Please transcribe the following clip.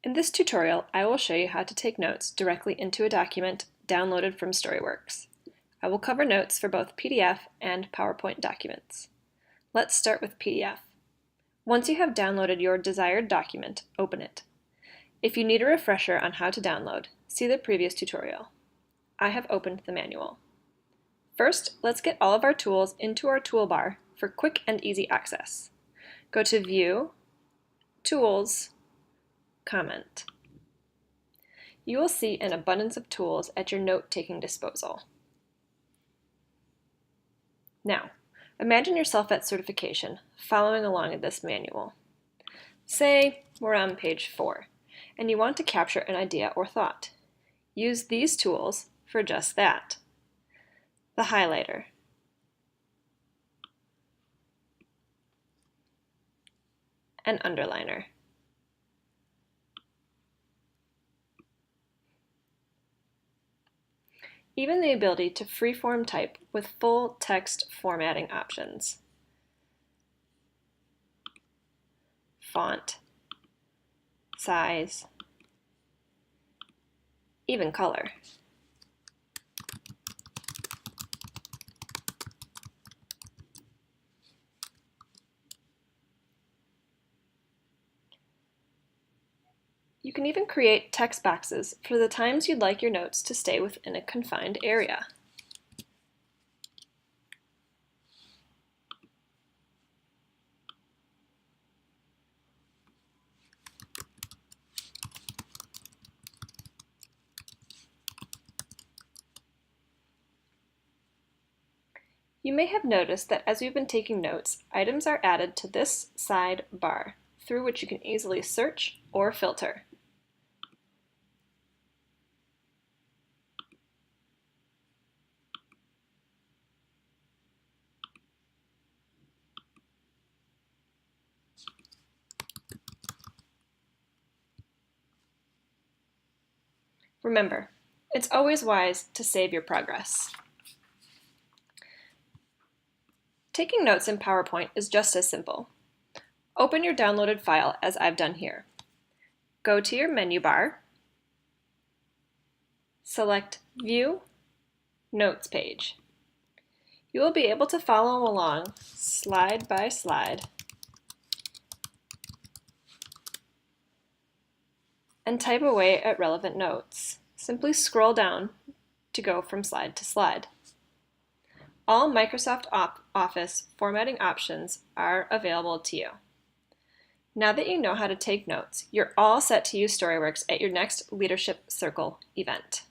In this tutorial, I will show you how to take notes directly into a document downloaded from Storyworks. I will cover notes for both PDF and PowerPoint documents. Let's start with PDF. Once you have downloaded your desired document, open it. If you need a refresher on how to download, see the previous tutorial. I have opened the manual. First, let's get all of our tools into our toolbar for quick and easy access. Go to View, Tools, Comment. You will see an abundance of tools at your note-taking disposal. Now, imagine yourself at certification, following along in this manual. Say we're on page 4, and you want to capture an idea or thought. Use these tools for just that. The highlighter, an underliner, even the ability to freeform type with full text formatting options. Font, size, even color. You can even create text boxes for the times you'd like your notes to stay within a confined area. You may have noticed that as we've been taking notes, items are added to this side bar, through which you can easily search or filter. Remember, it's always wise to save your progress. Taking notes in PowerPoint is just as simple. Open your downloaded file as I've done here. Go to your menu bar, select View, Notes page. You will be able to follow along slide by slide and type away at relevant notes. Simply scroll down to go from slide to slide. All Microsoft Office formatting options are available to you. Now that you know how to take notes, you're all set to use Storyworks at your next Leadership Circle event.